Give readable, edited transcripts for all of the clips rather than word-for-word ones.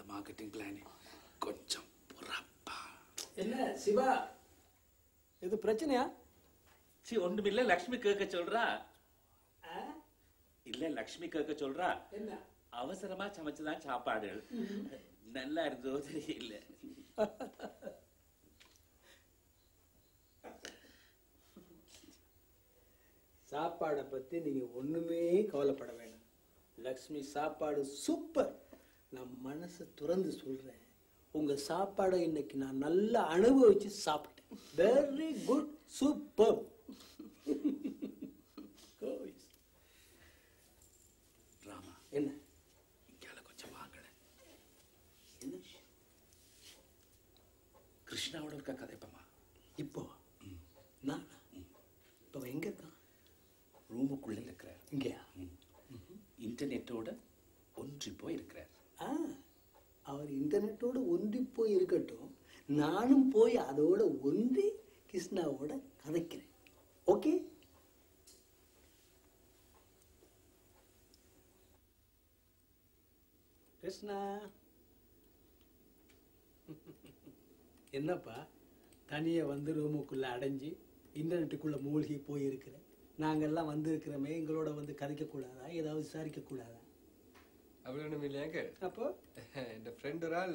Marketing plan கொஞ்சம் புறப்பா. என்ன சிவா, இது பிரச்சனையா? சி ஒண்ணுமில்ல, லக்ஷ்மி கேட்க சொல்றா. இல்ல லக்ஷ்மி கேட்க சொல்றா. என்ன அவசரமா சமைச்சுதான் சாப்பாடு நல்லா இருந்தோ தெரியல. சாப்பாடை பத்தி நீங்க ஒண்ணுமே கவலைப்பட வேண்டாம். லக்ஷ்மி சாப்பாடு சூப்பர். நான் மனசை துறந்து சொல்றேன், உங்க சாப்பாடை இன்னைக்கு நான் நல்லா அனுபவிச்சு சாப்பிட்டேன். Very good, super. ராமா, என்ன இங்கால கொஞ்சம் வாங்கல. என்ன கிருஷ்ணாவோட இருக்க கதைப்பமா? இப்போ நான் இப்போ எங்க இருக்கான்? ரூமுக்குள்ள இருக்கிறார். இங்கயா? இன்டர்நெட்டோட ஒன்றி போய் இருக்கிறார். அவர் இன்டர்நெட்டோட ஒன்றி போய் இருக்கட்டும், நானும் போய் அதோட ஒன்றி கிருஷ்ணாவோட கதைக்கிறேன். ஓகே? கிருஷ்ணா, என்னப்பா தனியா வந்து ரூமுக்குள்ள அடைஞ்சு இன்டர்நெட்டுக்குள்ள மூழ்கி போயிருக்கிற? நாங்கெல்லாம் வந்து இருக்கிறோமே, எங்களோட வந்து கதைக்க கூடாதா? ஏதாவது விசாரிக்க கூடாதா? அப்படி ஒன்றும் இல்லையாங்க. அப்போ என் ஃப்ரெண்ட் ஒரு ஆள்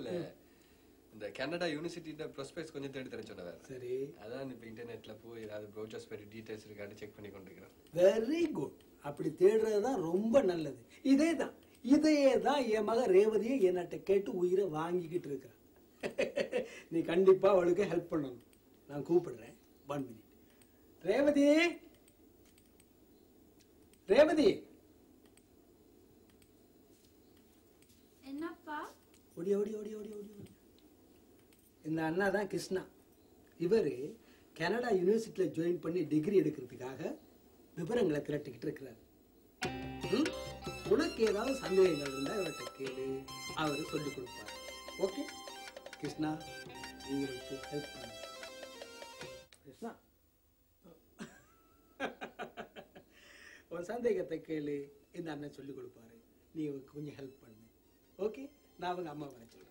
இந்த கனடா யூனிவர்சிட்டியோட ப்ராஸ்பெக்ட்ஸ் கொஞ்சம் தேடி தர சொன்னவர். சரி, அதான் இப்போ இன்டர்நெட்ல போய் ஏதாவது ப்ரோச்சர்ஸ் பற்றி டீடைல்ஸ் இருக்கான்னு செக் பண்ணி கொண்டிருக்கிறேன். Very good. அப்படி தேடுறது தான் ரொம்ப நல்லது. இதையே தான் என் மக ரேவதியை என்னட்ட கேட்டு உயிரை வாங்கிக்கிட்டு இருக்கிறான். நீ கண்டிப்பா அவளுக்கு ஹெல்ப் பண்ணணும். நான் கூப்பிடுறேன். 1 minute. ரேவதி, ரேவதி. என்னப்பா? ஓடி ஓடி ஓடி ஓடி ஓடி ஓடி. இந்த அண்ணா தான் கிருஷ்ணா. இவரு கனடா யூனிவர்சிட்டியில ஜாயின் பண்ணி டிகிரி எடுக்கிறதுக்காக விவரங்களை திரட்டிக்கிட்டு இருக்கிறார். உனக்கு ஏதாவது சந்தேகங்கள் இருந்தா இவர்கிட்ட கேளு, அவரு சொல்லிக் கொடுப்பார். ஓகே கிருஷ்ணா, உங்களுக்கு ஹெல்ப் பண்ணு. கிருஷ்ணா, ஒரு சந்தேகத்தை கேளு, இந்த அண்ணன் சொல்லிக் கொடுப்பாரு. நீ கொஞ்சம் ஹெல்ப் பண்ணு. ஓகே, நான் அவங்க அம்மா வர சொல்றேன்.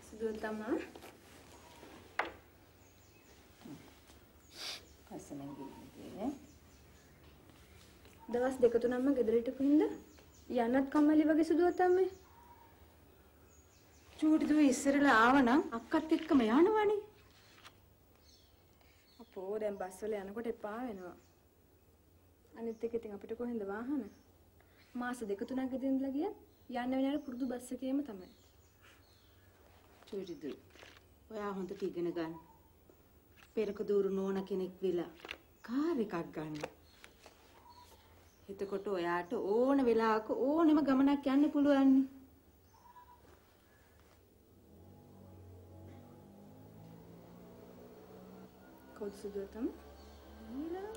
Sudutama. දවස් දෙක තුනක්ම ගෙදරට කොහින්ද යන්නත් කම්මැලි වගේ සුදුවතම්මේ. චූටි දුව ඉස්සරලා ආවනම් අක්කත් එක්කම යනවනේ. අපෝ දැන් බස් වල යනකොට එපා වෙනවා. අනිත් එක ඉතින් අපිට කොහෙන්ද වාහන? මාස දෙක තුනක් ගෙදර ඉඳලා ගියත් යන්න වෙන පුරුදු බස් එකේම තමයි. චූටි දුව ඔයා හොඳට ඉගෙන ගන්න. පෙරක දూరు නෝන කෙනෙක් වෙලා කාර් එකක් ගන්න. එතකොට ඔයාට ඕන වෙලාවක ඕනෙම ගමනක් යන්න පුළුවන්. කවුද සුදුවතම? නීලා.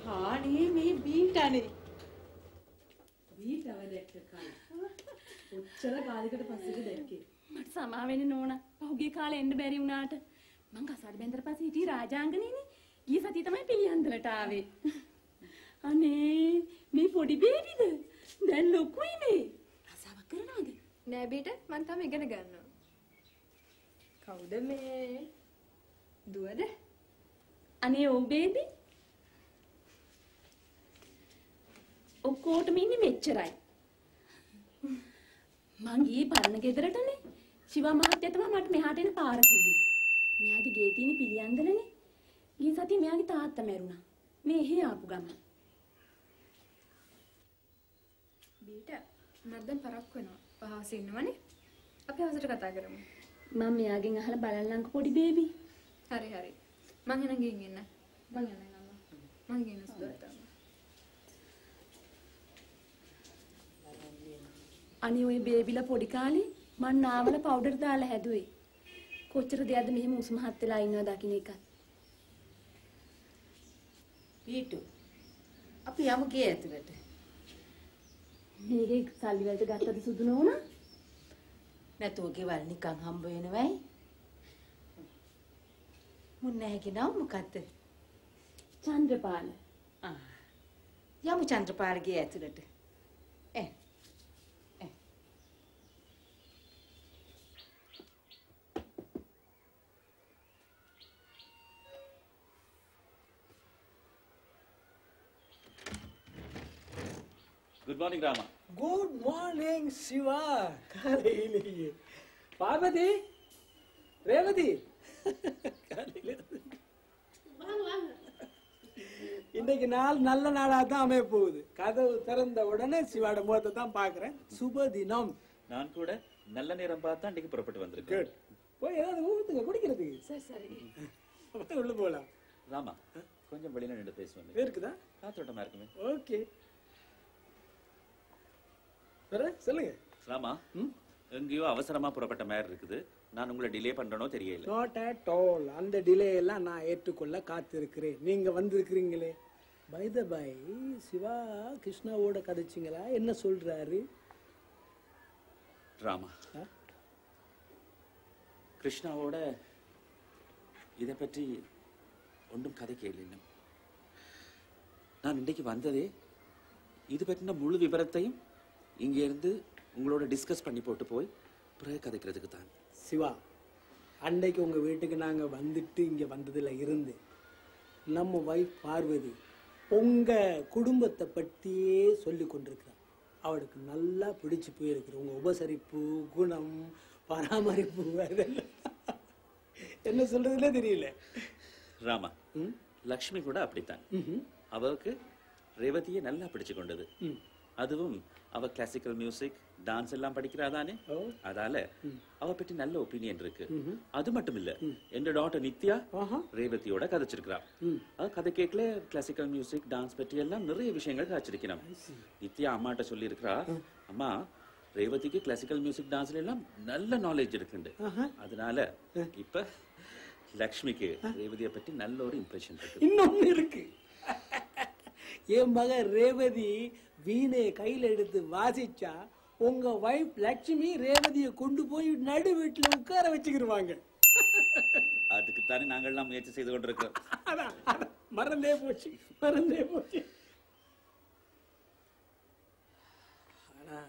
හානේ මේ බීටනේ. බීටව දැක්ක කාලේ. ඔච්චර කාලයකට පස්සේද දැක්කේ. මට සමා වෙන්න නෝන. පහුගිය කාලේ එන්න බැරි වුණාට මං කසාද බැඳලා පස්සේ හිටියේ රාජාංගනේනේ. ගිය සතිය තමයි පිළියන්දලට ආවේ. අනේ මේ පොඩි බේබිද? දැන් ලොකුයිනේ. රසාවක් කරනවද? නෑ බීට මං තාම ඉගෙන ගන්නවා. කවුද මේ? දුවද? අනේ ඔව් බේබි. ඔක්කොටම ඉන්නේ මෙච්චරයි. මං ගියේ පරණ ගෙදරටනේ. ශිවා මහත්තයා තමයි මට මෙහාට එන පාර කිව්වේ. මෙයාගේ ගේ තියෙන පිළියන්දලනේ. ගිය සතියේ මෙයාගේ තාත්තා මැරුණා. මේ එහෙ ආපු ගමන්. බීට මට දැන් පරක් වෙනවා. පහස ඉන්නවනේ. අපි හවසට කතා කරමු. මම මෙයාගෙන් අහලා බලන්නම්කෝ පොඩි බේබි. හරි හරි. මං එනං ගිහින් එන්න. මං යන්න අම්මා. මං ගිහින් සුදුත් අම්මා. අනේ ඔය බේබිලා පොඩි කාලේ මං නාවල පවුඩර් දාලා හැදුවේ. කොච්චර දෙයක්ද මෙහෙම උස්මහත් වෙලා ඉන්නව දකින්න එකත්. පීටු අපි යමු ගේ ඇතුළට. මේකේ සල්ලි වලට ගත්තද සුදු නෝනා? නැතුව ගෙවල් නිකන් හම්බ වෙනවයි. මුන්නෑගේ නම මොකද්ද? චන්ද්‍රපාල. යමු චන්ද්‍රපාල ගේ ඇතුළට. Good morning, Rama. Good morning, Shiva. காலையிலேயே பார்வதி ரேவதி காலையில இன்னைக்கு நாள் நல்ல நாளா தான் அமைய போகுது. கதவு திறந்த உடனே சிவாட முகத்தை தான் பாக்குறேன். சுப தினம். நான் கூட நல்ல நேரம் பார்த்து அன்றைக்கு புறப்பட்டு வந்திருக்கேன். போய் ஏதாவது ஊத்துங்க குடிக்கிறதுக்கு. சரி சரி. உள்ள போலாம். ராமா கொஞ்சம் வெளியில நின்று பேசுவோம். இருக்குதா? காத்தோட்டமா இருக்குமே. ஓகே. சொல்லுங்க ராமா எங்கேயோ அவசரமா புறப்பட்ட மாதிரி இருக்குது. நான் உங்களை டிலே பண்றனோ தெரியல. Not at all. அந்த டிலே எல்லாம் நான் ஏற்றுக்கொள்ள காத்திருக்கிறேன். நீங்க வந்திருக்கிறீங்களே. பை த பை சிவா கிருஷ்ணாவோட கதைச்சிங்களா? என்ன சொல்றாரு? ராமா கிருஷ்ணாவோட இதை பற்றி ஒன்றும் கதை கேள்வி. நான் இன்றைக்கு வந்ததே இது பற்றின முழு விவரத்தையும் இங்க இருந்து உங்களோட டிஸ்கஸ் பண்ணி போட்டு போய் பிறகு கதைக்கிறதுக்கு தான். சிவா அன்னைக்கு உங்க வீட்டுக்கு நாங்க வந்துட்டு இங்க வந்ததுல இருந்து நம்ம வைஃப் பார்வதி உங்க குடும்பத்தை பற்றியே சொல்லி கொண்டிருக்கிறார். அவளுக்கு நல்லா பிடிச்சு போயிருக்கு உங்க உபசரிப்பு, குணம், பராமரிப்பு. என்ன சொல்றதுல தெரியல. ராமா லக்ஷ்மி கூட அப்படித்தான். அவருக்கு ரேவதியை நல்லா பிடிச்சு கொண்டது. அதுவும் அவ கிளாசிக்கல் மியூசிக், டான்ஸ் எல்லாம் படிக்கிறாதானே. அதால அவ பற்றி நல்ல ஒப்பீனியன் இருக்கு. அது மட்டும் இல்ல, என் டாட்டர் நித்யா ரேவதியோட கதைச்சிருக்கிறா. அவ கதை கேட்கல கிளாசிக்கல் மியூசிக், டான்ஸ் பற்றி எல்லாம் நிறைய விஷயங்கள் காய்ச்சிருக்கணும். நித்யா அம்மாட்ட சொல்லி இருக்கிறா, அம்மா ரேவதிக்கு கிளாசிக்கல் மியூசிக் டான்ஸ்ல எல்லாம் நல்ல நாலேஜ் இருக்குண்டு. அதனால இப்ப லக்ஷ்மிக்கு ரேவதியை பற்றி நல்ல ஒரு இம்ப்ரெஷன் இருக்கு. இன்னொன்னு இருக்கு. என் மகன் ரேவதி வீணை கையில எடுத்து வாசிச்சா உங்க வைஃப் லட்சுமி ரேவதியை கொண்டு போய் நடு வீட்டுல உட்கார வச்சுக்கிருவாங்க. அதுக்கு தானே நாங்கள் எல்லாம் முயற்சி செய்து கொண்டிருக்கிறோம். மறந்தே போச்சு, மறந்தே போச்சு. ஆனா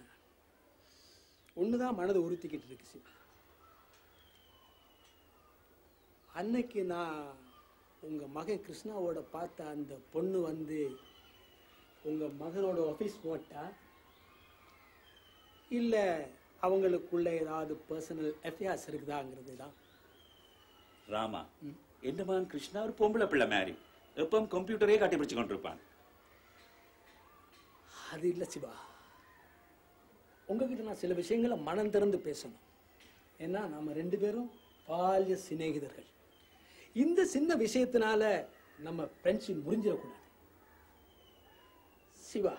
ஒண்ணுதான் மனதை உறுத்திக்கிட்டு இருக்கு. அன்னைக்கு நான் உங்க மகன் கிருஷ்ணாவோட பார்த்த அந்த பொண்ணு வந்து உங்க மகனோட ஆபீஸ் போட்டா இல்ல அவங்களுக்குள்ள ஏதாவது பர்சனல் அஃபேர்ஸ் இருக்குதாங்கிறது தான். ராமா என் மகன் கிருஷ்ணா ஒரு பொம்பளை பிள்ளை மாதிரி எப்பவும் கம்ப்யூட்டரே காட்டி பிடிச்சு கொண்டிருப்பான். அது இல்ல சிவா, உங்ககிட்ட நான் சில விஷயங்களை மனம் திறந்து பேசணும். ஏன்னா நாம 2 பேரும் பால்ய சிநேகிதர்கள். இந்த சின்ன விஷயத்தினால நம்ம ஃப்ரெண்ட்ஷிப் முறிஞ்சிடக்கூடாது. சிவா,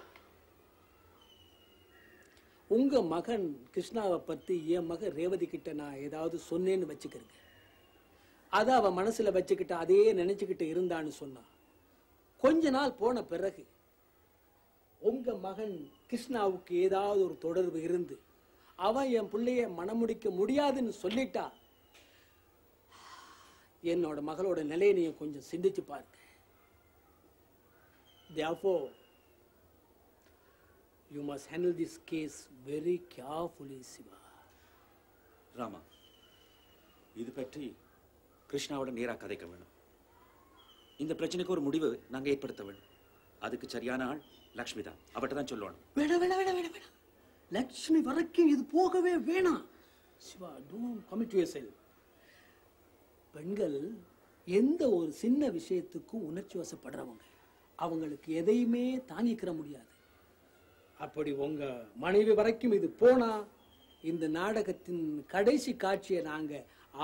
உங்க மகன் கிருஷ்ணாவை பத்தி என் மகன் ரேவதி கிட்ட நான் ஏதாவது சொன்னேன்னு வச்சுக்கிறேன். அதை அவ மனசுல வச்சுக்கிட்டு அதே நினைச்சுக்கிட்டு இருந்தான்னு சொன்னா கொஞ்ச நாள் போன பிறகு உங்க மகன் கிருஷ்ணாவுக்கு ஏதாவது ஒரு தொடர்பு இருந்து அவன் என் பிள்ளைய மனமுடிக்க முடியாதுன்னு சொல்லிட்டா என்னோட மகளோட நிலையை நீங்க கொஞ்சம் சிந்திச்சு பாருங்க. Therefore, you must handle this case very carefully, Siva. Rama இது பற்றி கிருஷ்ணாவோட நேரா கதைக்க வேணும். இந்த பிரச்சனைக்கு ஒரு முடிவு நாங்க ஏற்படுத்த வேண்டும். அதுக்கு சரியான ஆள் லக்ஷ்மி தான் அவட்ட தான் சொல்லணும். வேணாம். லக்ஷ்மி வரைக்கும் இது போகவே வேணாம். Shiva, don't commit yourself. பெண்கள் எந்த ஒரு சின்ன விஷயத்துக்கும் உணர்ச்சி வசப்படுறவங்க. அவங்களுக்கு எதையுமே தாங்கிக்கிற முடியாது. அப்படி உங்க மனைவி வரைக்கும் இது போனா இந்த நாடகத்தின் கடைசி காட்சியை நாங்க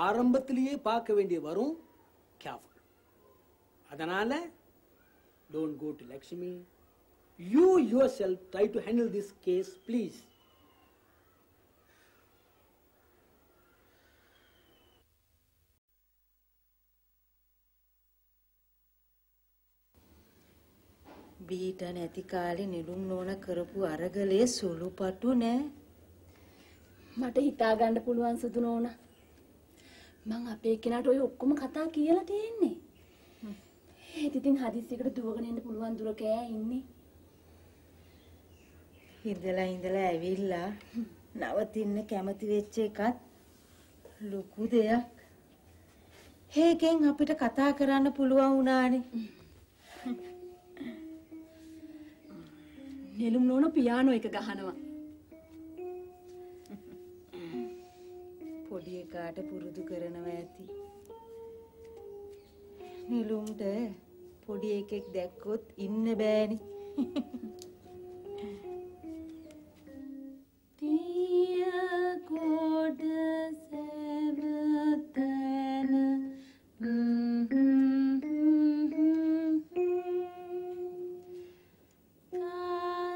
ஆரம்பத்திலேயே பார்க்க வேண்டிய வரும். கேர்ஃபுல். அதனால don't go to Lakshmi. You yourself try to handle this case, please. බීට නැති කාලේ නිලුම් නෝන කරපු අරගලේ සුළුපටු නෑ. මට හිතා ගන්න පුළුවන් සුදු නෝනා. මං අපේ කෙනාට ඔය ඔක්කොම කතා කියලා තියෙන්නේ. ඒත් ඉතින් හදිස්සියකට දුවගෙන එන්න පුළුවන් දුර කෑ ඉන්නේ. ඉඳලා ඇවිල්ලා නවතින්න කැමති වෙච්ච එකත් ලොකු දෙයක්. ඒකෙන් අපිට කතා කරන්න පුළුවන් වුණානේ. නෙළුම් නෝන පියානෝ එක ගහනවා. පොඩි එකාට පුරුදු කරනවා ඇති. නෙළුම්ට පොඩි එකෙක් දැක්කොත් ඉන්න බෑනේ. ගොඩ සැවතන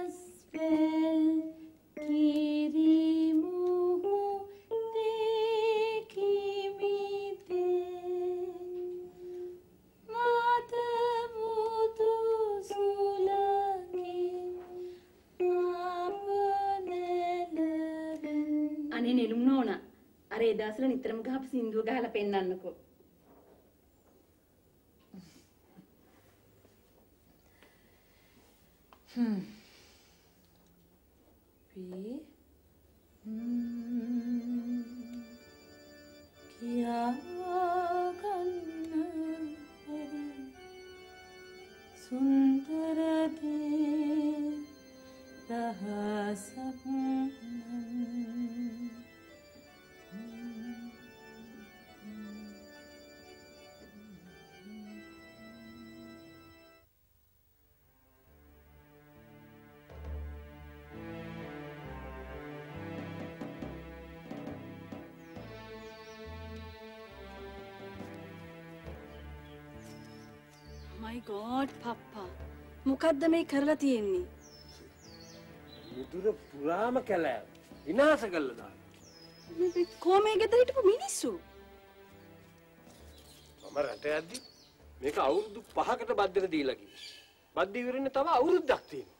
කාස්පෙල් කිරිමුහු දෙකිමිතේ මාතවුතු සුලකි අනේ නෙළුම් නෝනා අර ඒ දවස්වල නිතරම ගහපු සින්දුව ගහලා පෙන්නන්නකෝ. කියා ගන්න සුන්දර දේ රහසක් My God, Papa. මොකද්ද මේ කරලා තියෙන්නේ? මුදුර පුරාම කැලෑව විනාශ කළා දාන්න. කොහේ ගෙදර හිටපු මිනිස්සු? මම රට යද්දි මේක අවුරුදු 5කට බද්දට දීලා කිව්වා. බද්ද ඉවරනේ තව අවුරුද්දක් තියෙනවා.